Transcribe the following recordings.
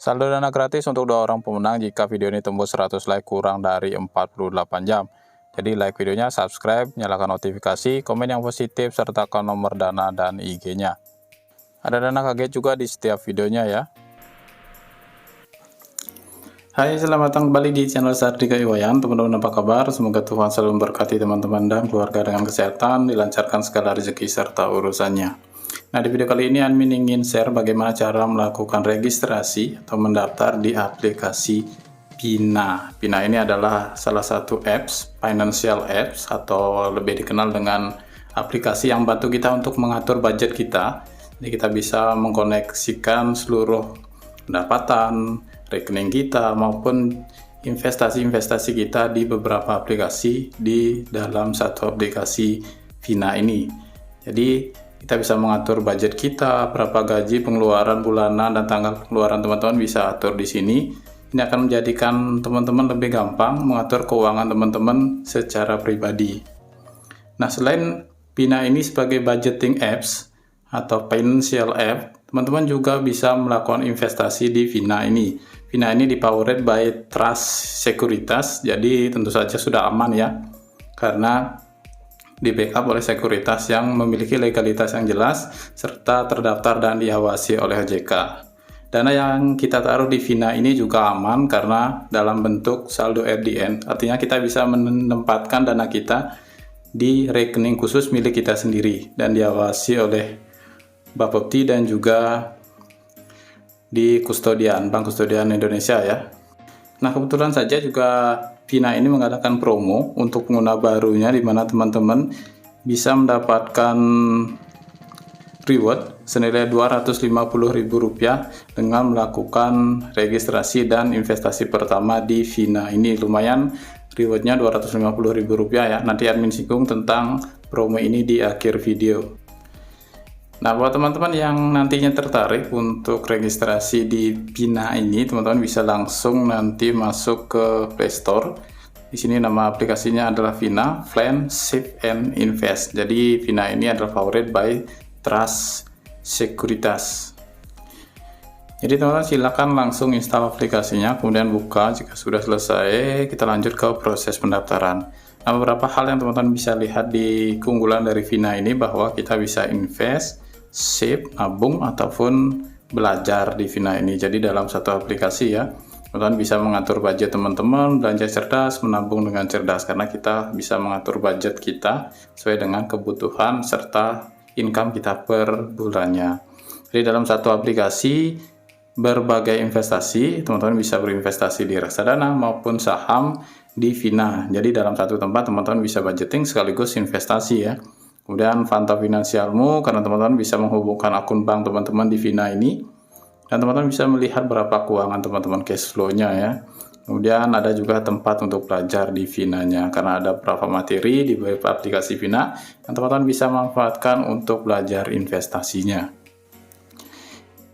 Saldo dana gratis untuk 2 orang pemenang jika video ini tembus 100 like kurang dari 48 jam. Jadi like videonya, subscribe, nyalakan notifikasi, komen yang positif, sertakan nomor dana dan IG-nya. Ada dana kaget juga di setiap videonya ya. Hai, selamat datang kembali di channel Sardika Iwayan. Teman-teman apa kabar? Semoga Tuhan selalu memberkati teman-teman dan keluarga dengan kesehatan, dilancarkan segala rezeki serta urusannya. Nah, di video kali ini admin ingin share bagaimana cara melakukan registrasi atau mendaftar di aplikasi Pina. Pina ini adalah salah satu apps, financial apps, atau lebih dikenal dengan aplikasi yang bantu kita untuk mengatur budget kita. Jadi kita bisa mengkoneksikan seluruh pendapatan, rekening kita, maupun investasi-investasi kita di beberapa aplikasi di dalam satu aplikasi Pina ini. Jadi kita bisa mengatur budget kita, berapa gaji, pengeluaran bulanan, dan tanggal pengeluaran teman-teman bisa atur di sini. Ini akan menjadikan teman-teman lebih gampang mengatur keuangan teman-teman secara pribadi. Nah, selain Pina ini sebagai budgeting apps atau financial app, teman-teman juga bisa melakukan investasi di Pina ini. Pina ini dipowered by Trust Sekuritas, jadi tentu saja sudah aman ya, karena di backup oleh sekuritas yang memiliki legalitas yang jelas serta terdaftar dan diawasi oleh OJK. Dana yang kita taruh di Pina ini juga aman karena dalam bentuk saldo RDN, artinya kita bisa menempatkan dana kita di rekening khusus milik kita sendiri dan diawasi oleh Bapepti dan juga di kustodian, Bank Kustodian Indonesia ya. Nah, kebetulan saja juga Pina ini mengadakan promo untuk pengguna barunya, di mana teman-teman bisa mendapatkan reward senilai Rp250.000 dengan melakukan registrasi dan investasi pertama di Pina ini. Lumayan rewardnya Rp250.000 ya. Nanti admin singgung tentang promo ini di akhir video. Nah, buat teman-teman yang nantinya tertarik untuk registrasi di Pina ini, teman-teman bisa langsung nanti masuk ke Play Store. Di sini nama aplikasinya adalah Pina Plan, Save and Invest. Jadi Pina ini adalah powered by Trust Sekuritas. Jadi teman-teman silakan langsung install aplikasinya, kemudian buka. Jika sudah selesai, kita lanjut ke proses pendaftaran. Nah, beberapa hal yang teman-teman bisa lihat di keunggulan dari Pina ini bahwa kita bisa invest, save, nabung, ataupun belajar di Pina ini. Jadi dalam satu aplikasi ya, teman-teman bisa mengatur budget teman-teman, belanja cerdas, menabung dengan cerdas, karena kita bisa mengatur budget kita sesuai dengan kebutuhan serta income kita per bulannya. Jadi dalam satu aplikasi berbagai investasi, teman-teman bisa berinvestasi di reksadana maupun saham di Pina. Jadi dalam satu tempat teman-teman bisa budgeting sekaligus investasi ya. Kemudian pantau finansialmu, karena teman-teman bisa menghubungkan akun bank teman-teman di Pina ini, dan teman-teman bisa melihat berapa keuangan teman-teman, cash flow-nya ya. Kemudian ada juga tempat untuk belajar di Pina-nya, karena ada beberapa materi di aplikasi Pina yang teman-teman bisa manfaatkan untuk belajar investasinya.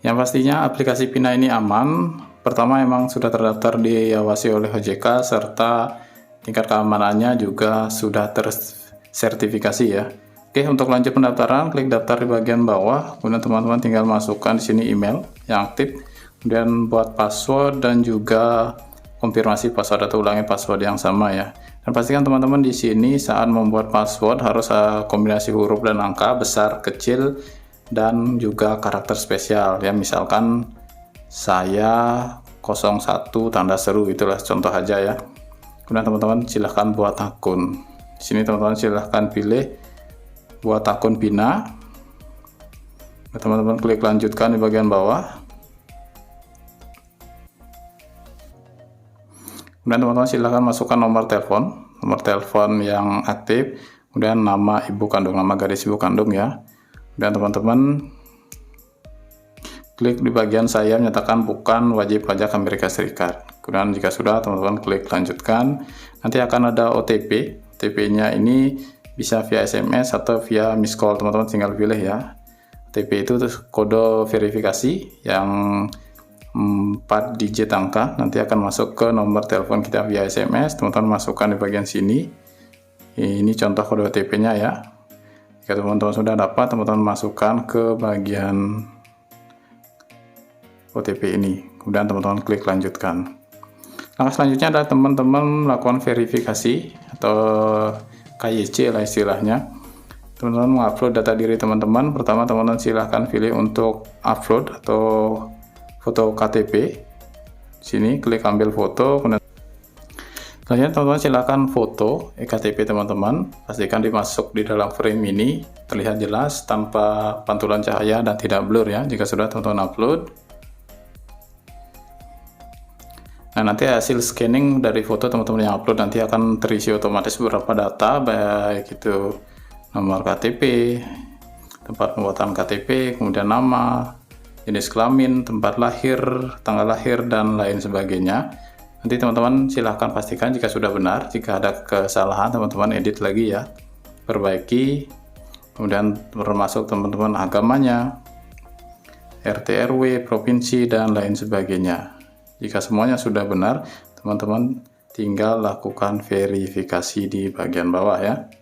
Yang pastinya aplikasi Pina ini aman. Pertama, memang sudah terdaftar diawasi oleh OJK serta tingkat keamanannya juga sudah tersertifikasi ya. Oke, untuk lanjut pendaftaran, klik daftar di bagian bawah. Kemudian teman-teman tinggal masukkan di sini email yang aktif, kemudian buat password dan juga konfirmasi password atau ulangi password yang sama ya. Dan pastikan teman-teman di sini saat membuat password harus kombinasi huruf dan angka, besar, kecil, dan juga karakter spesial ya. Misalkan saya 01 tanda seru, itulah contoh aja ya. Kemudian teman-teman silahkan buat akun. Di sini teman-teman silahkan pilih buat akun Pina. Teman-teman klik lanjutkan di bagian bawah. Kemudian teman-teman silahkan masukkan nomor telepon yang aktif, kemudian nama ibu kandung, nama garis ibu kandung ya. Kemudian teman-teman klik di bagian saya menyatakan bukan wajib pajak Amerika Serikat. Kemudian jika sudah, teman-teman klik lanjutkan. Nanti akan ada OTP. OTP-nya ini bisa via SMS atau via miss call, teman-teman tinggal pilih ya. OTP itu kode verifikasi yang 4 digit angka, nanti akan masuk ke nomor telepon kita via SMS. Teman-teman masukkan di bagian sini. Ini contoh kode OTP-nya ya. Jika teman-teman sudah dapat, teman-teman masukkan ke bagian OTP ini. Kemudian teman-teman klik lanjutkan. Langkah selanjutnya adalah teman-teman melakukan verifikasi atau KYC lah istilahnya. Teman-teman mengupload data diri teman-teman. Pertama teman-teman silahkan pilih untuk upload atau foto KTP. Sini klik ambil foto. Selanjutnya teman-teman silahkan foto ektp teman-teman. Pastikan dimasuk di dalam frame ini terlihat jelas tanpa pantulan cahaya dan tidak blur ya. Jika sudah teman-teman upload. Nah, nanti hasil scanning dari foto teman-teman yang upload nanti akan terisi otomatis beberapa data, baik itu nomor KTP, tempat pembuatan KTP, kemudian nama, jenis kelamin, tempat lahir, tanggal lahir, dan lain sebagainya. Nanti teman-teman silahkan pastikan jika sudah benar. Jika ada kesalahan teman-teman edit lagi ya, perbaiki. Kemudian termasuk teman-teman agamanya, RT RW, provinsi, dan lain sebagainya. Jika semuanya sudah benar, teman-teman tinggal lakukan verifikasi di bagian bawah ya.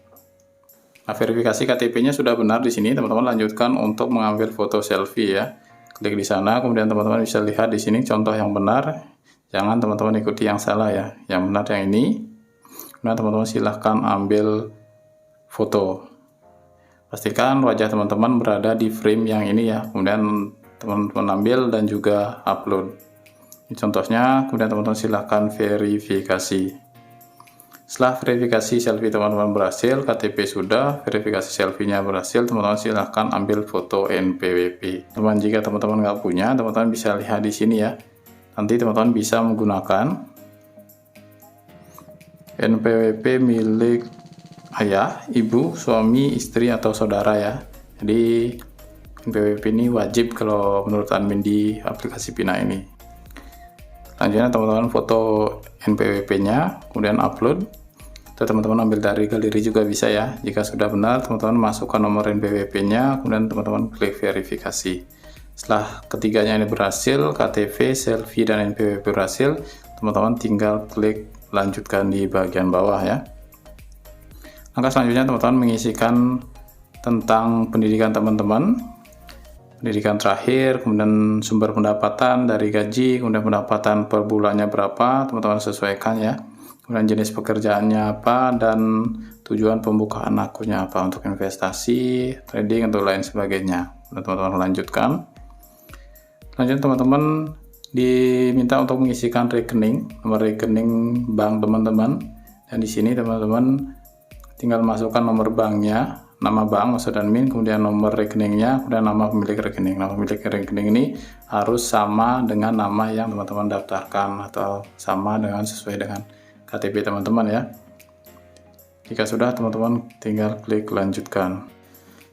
Nah, verifikasi KTP-nya sudah benar di sini, teman-teman lanjutkan untuk mengambil foto selfie ya. Klik di sana, kemudian teman-teman bisa lihat di sini contoh yang benar. Jangan teman-teman ikuti yang salah ya. Yang benar yang ini. Kemudian teman-teman silahkan ambil foto. Pastikan wajah teman-teman berada di frame yang ini ya. Kemudian teman-teman ambil dan juga upload. Ini contohnya, kemudian teman-teman silahkan verifikasi. Setelah verifikasi selfie teman-teman berhasil, KTP sudah, verifikasi selfie-nya berhasil, teman-teman silahkan ambil foto NPWP. Teman, jika teman-teman nggak punya, teman-teman bisa lihat di sini ya. Nanti teman-teman bisa menggunakan NPWP milik ayah, ibu, suami, istri, atau saudara ya. Jadi NPWP ini wajib kalau menurut admin di aplikasi Pina ini. Selanjutnya teman-teman foto NPWP-nya, kemudian upload. Atau teman-teman ambil dari galeri juga bisa ya. Jika sudah benar, teman-teman masukkan nomor NPWP-nya, kemudian teman-teman klik verifikasi. Setelah ketiganya ini berhasil, KTP, selfie, dan NPWP berhasil, teman-teman tinggal klik lanjutkan di bagian bawah ya. Langkah selanjutnya teman-teman mengisikan tentang pendidikan teman-teman, pendidikan terakhir, kemudian sumber pendapatan dari gaji, kemudian pendapatan per bulannya berapa, teman-teman sesuaikan ya. Kemudian jenis pekerjaannya apa, dan tujuan pembukaan akunnya apa untuk investasi, trading, atau lain sebagainya. Dan teman-teman lanjutkan. Selanjutnya teman-teman diminta untuk mengisikan rekening, nomor rekening bank teman-teman. Dan di sini teman-teman tinggal masukkan nomor banknya, nama bank maksud admin, kemudian nomor rekeningnya, kemudian nama pemilik rekening. Nama pemilik rekening ini harus sama dengan nama yang teman-teman daftarkan atau sama dengan sesuai dengan KTP teman-teman ya. Jika sudah, teman-teman tinggal klik lanjutkan.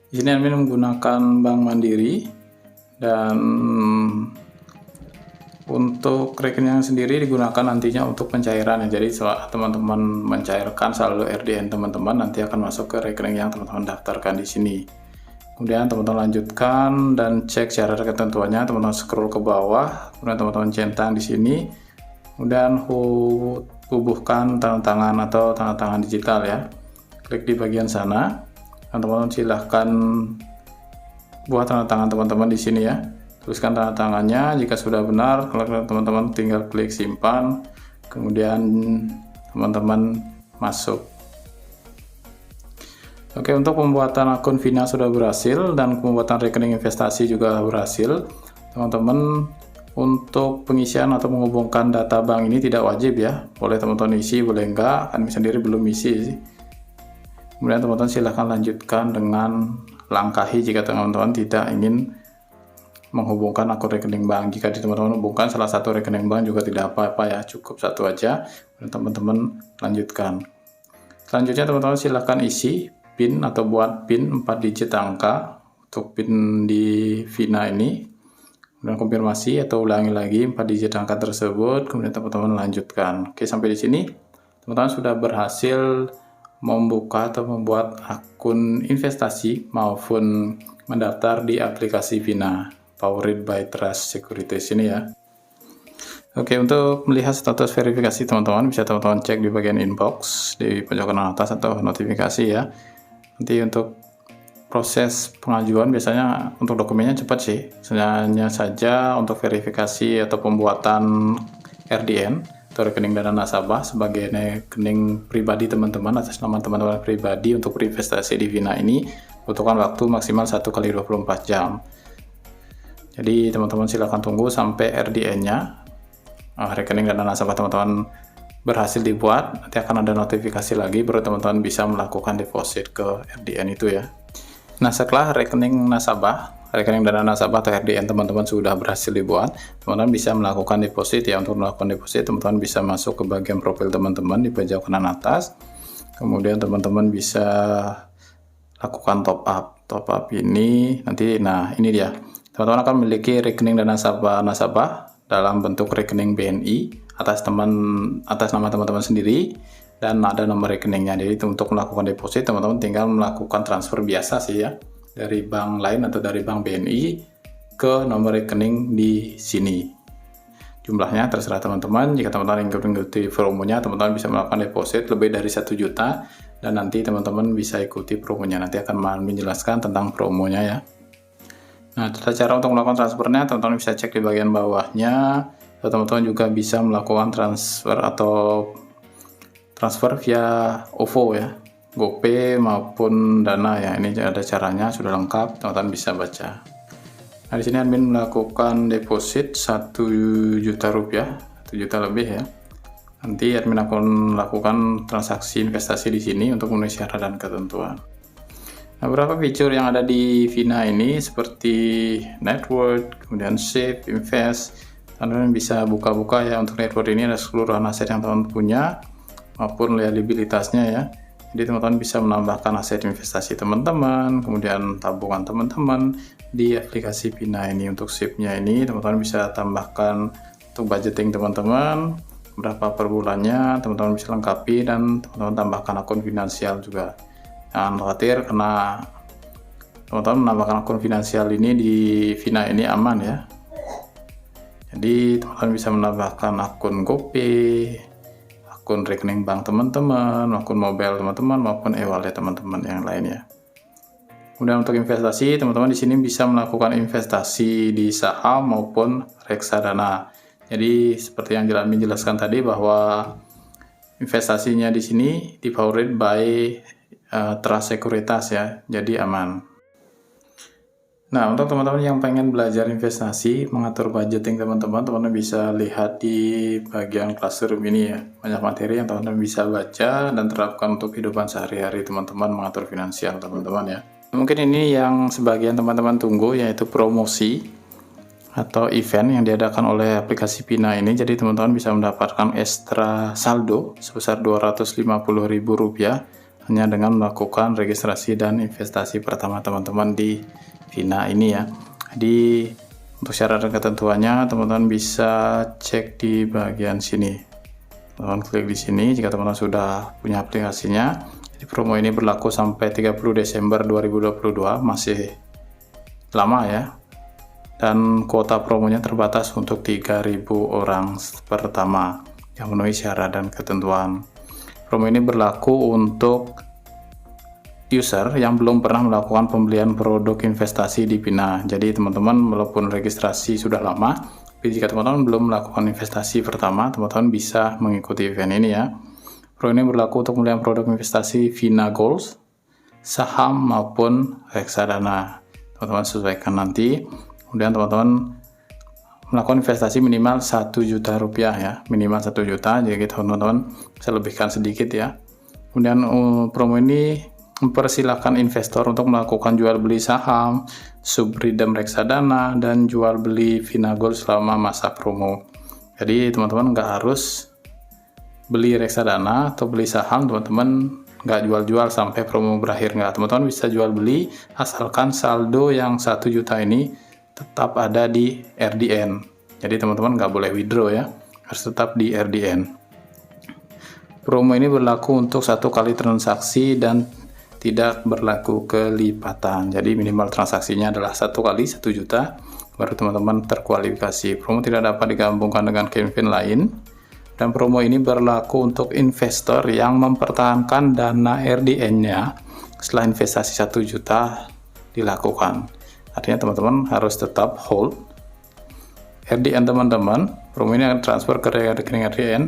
Di sini admin menggunakan Bank Mandiri, dan untuk rekening sendiri digunakan nantinya untuk pencairan ya. Jadi teman-teman mencairkan saldo RDN teman-teman nanti akan masuk ke rekening yang teman-teman daftarkan di sini. Kemudian teman-teman lanjutkan dan cek syarat ketentuannya. Teman-teman scroll ke bawah, kemudian teman-teman centang di sini. Kemudian hubungkan tanda tangan atau tanda tangan digital ya. Klik di bagian sana. Dan teman-teman silahkan buat tanda tangan teman-teman di sini ya. Tuliskan tanda tangannya. Jika sudah benar, teman-teman tinggal klik simpan. Kemudian teman-teman masuk. Oke, untuk pembuatan akun Vina sudah berhasil dan pembuatan rekening investasi juga berhasil. Teman-teman, untuk pengisian atau menghubungkan data bank ini tidak wajib ya. Boleh teman-teman isi, boleh enggak. Kami sendiri belum isi. Kemudian teman-teman silahkan lanjutkan dengan langkahi jika teman-teman tidak ingin menghubungkan akun rekening bank. Jika teman-teman hubungkan salah satu rekening bank juga tidak apa-apa ya, cukup satu aja. Dan teman-teman lanjutkan. Selanjutnya teman-teman silahkan isi PIN atau buat PIN 4 digit angka untuk PIN di Vina ini. Kemudian konfirmasi atau ulangi lagi 4 digit angka tersebut, kemudian teman-teman lanjutkan. Oke, sampai di sini teman-teman sudah berhasil membuka atau membuat akun investasi maupun mendaftar di aplikasi Vina powered by Trust Securities ini ya. Oke, untuk melihat status verifikasi teman-teman bisa teman-teman cek di bagian inbox di pojok kanan atas atau notifikasi ya. Nanti untuk proses pengajuan biasanya untuk dokumennya cepat sih, hanya saja untuk verifikasi atau pembuatan RDN atau rekening dana nasabah sebagai rekening pribadi teman-teman atas nama teman-teman pribadi untuk berinvestasi di Vina ini butuhkan waktu maksimal 1 kali 24 jam. Jadi teman-teman silakan tunggu sampai RDN-nya, rekening dana nasabah teman-teman berhasil dibuat, nanti akan ada notifikasi lagi baru teman-teman bisa melakukan deposit ke RDN itu ya. Nah, setelah rekening dana nasabah atau RDN teman-teman sudah berhasil dibuat, teman-teman bisa melakukan deposit ya. Untuk melakukan deposit, teman-teman bisa masuk ke bagian profil teman-teman di pojok kanan atas. Kemudian teman-teman bisa lakukan top up ini nanti. Nah, ini dia. Teman-teman akan memiliki rekening dana nasabah dalam bentuk rekening BNI atas nama teman-teman sendiri, dan ada nomor rekeningnya. Jadi untuk melakukan deposit teman-teman tinggal melakukan transfer biasa sih ya, dari bank lain atau dari bank BNI ke nomor rekening di sini. Jumlahnya terserah teman-teman. Jika teman-teman ingin mengikuti promonya, teman-teman bisa melakukan deposit lebih dari 1 juta, dan nanti teman-teman bisa ikuti promonya. Nanti akan menjelaskan tentang promonya ya. Nah, tata cara untuk melakukan transfernya teman-teman bisa cek di bagian bawahnya. Teman-teman juga bisa melakukan transfer via OVO ya, GoPay maupun Dana ya. Ini ada caranya, sudah lengkap, teman-teman bisa baca. Nah, di sini admin melakukan deposit 1 juta rupiah, 1 juta lebih ya. Nanti admin akan melakukan transaksi investasi di sini untuk memenuhi syarat dan ketentuan. Nah, beberapa fitur yang ada di Vina ini seperti net worth, kemudian save, invest. Teman-teman bisa buka-buka ya. Untuk net worth ini ada keseluruhan aset yang teman-teman punya maupun liabilitasnya ya. Jadi teman-teman bisa menambahkan aset investasi teman-teman, kemudian tabungan teman-teman di aplikasi Vina ini. Untuk SIP-nya ini teman-teman bisa tambahkan untuk budgeting teman-teman, berapa per bulannya teman-teman bisa lengkapi, dan teman-teman tambahkan akun finansial juga. Jangan khawatir karena teman-teman menambahkan akun finansial ini di Vina ini aman ya. Jadi teman-teman bisa menambahkan akun GoPay, akun rekening bank teman-teman, akun mobile teman-teman maupun e-wallet teman-teman yang lainnya. Kemudian untuk investasi, teman-teman di sini bisa melakukan investasi di saham maupun reksadana. Jadi seperti yang jelaskan tadi bahwa investasinya di sini dipowered by Trust Sekuritas ya, jadi aman. Nah, untuk teman-teman yang pengen belajar investasi, mengatur budgeting teman-teman bisa lihat di bagian classroom ini ya. Banyak materi yang teman-teman bisa baca dan terapkan untuk kehidupan sehari-hari teman-teman mengatur finansial teman-teman ya. Mungkin ini yang sebagian teman-teman tunggu, yaitu promosi atau event yang diadakan oleh aplikasi Vina ini. Jadi teman-teman bisa mendapatkan ekstra saldo sebesar Rp250.000 hanya dengan melakukan registrasi dan investasi pertama teman-teman di Vina ini ya. Jadi untuk syarat dan ketentuannya teman-teman bisa cek di bagian sini. Teman-teman klik di sini jika teman-teman sudah punya aplikasinya. Jadi promo ini berlaku sampai 30 Desember 2022, masih lama ya. Dan kuota promonya terbatas untuk 3.000 orang pertama yang memenuhi syarat dan ketentuan. Promo ini berlaku untuk user yang belum pernah melakukan pembelian produk investasi di Vina. Jadi teman-teman walaupun registrasi sudah lama, tapi jika teman-teman belum melakukan investasi pertama, teman-teman bisa mengikuti event ini ya. Pro ini berlaku untuk pembelian produk investasi Vina Goals, saham maupun reksadana. Teman-teman sesuaikan nanti. Kemudian teman-teman melakukan investasi minimal 1 juta rupiah ya, minimal 1 juta. Jadi teman-teman bisa lebihkan sedikit ya. Kemudian promo ini mempersilahkan investor untuk melakukan jual beli saham, subredeem reksadana, dan jual beli Vina Gold selama masa promo. Jadi teman-teman nggak harus beli reksadana atau beli saham, teman-teman nggak jual-jual sampai promo berakhir, nggak. Teman-teman bisa jual beli asalkan saldo yang 1 juta ini tetap ada di RDN. Jadi teman-teman nggak boleh withdraw ya, harus tetap di RDN. Promo ini berlaku untuk 1 kali transaksi dan tidak berlaku kelipatan. Jadi minimal transaksinya adalah 1 kali 1 juta, baru teman-teman terkualifikasi. Promo tidak dapat digabungkan dengan campaign lain. Dan promo ini berlaku untuk investor yang mempertahankan dana RDN-nya setelah investasi 1 juta dilakukan. Artinya teman-teman harus tetap hold RDN teman-teman. Promo ini akan transfer ke rekening RDN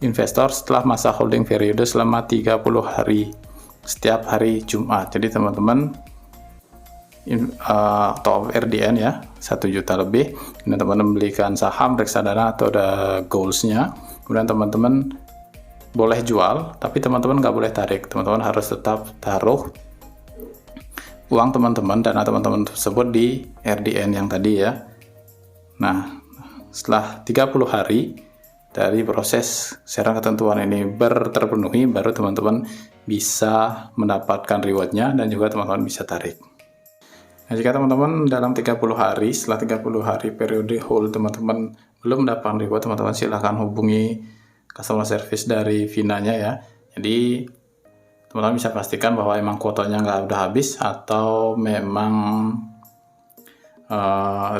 investor setelah masa holding periode selama 30 hari setiap hari Jumat. Jadi teman-teman top RDN ya 1 juta lebih, ini teman-teman belikan saham reksadana atau ada goalsnya, kemudian teman-teman boleh jual, tapi teman-teman nggak boleh tarik. Teman-teman harus tetap taruh uang teman-teman, dana teman-teman tersebut di RDN yang tadi ya. Nah, setelah 30 hari dari proses syarat ketentuan ini terpenuhi, baru teman-teman bisa mendapatkan rewardnya dan juga teman-teman bisa tarik. Nah, jika teman-teman dalam 30 hari, setelah 30 hari periode hold teman-teman belum mendapatkan reward, teman-teman silahkan hubungi customer service dari Vina-nya ya. Jadi teman-teman bisa pastikan bahwa emang kuotanya nggak udah habis atau memang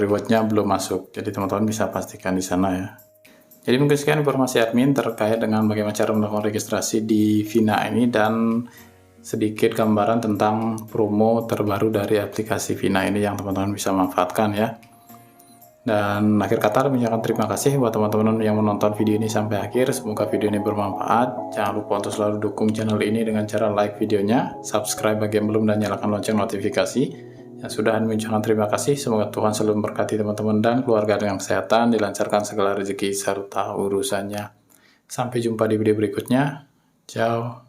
rewardnya belum masuk. Jadi teman-teman bisa pastikan di sana ya. Jadi mungkin sekian informasi admin terkait dengan bagaimana cara melakukan registrasi di Vina ini dan sedikit gambaran tentang promo terbaru dari aplikasi Vina ini yang teman-teman bisa manfaatkan ya. Dan akhir kata mengucapkan terima kasih buat teman-teman yang menonton video ini sampai akhir. Semoga video ini bermanfaat. Jangan lupa untuk selalu dukung channel ini dengan cara like videonya, subscribe bagi yang belum, dan nyalakan lonceng notifikasi. Yang sudah mengucapkan terima kasih. Semoga Tuhan selalu memberkati teman-teman dan keluarga dengan kesehatan, dilancarkan segala rezeki serta urusannya. Sampai jumpa di video berikutnya. Ciao.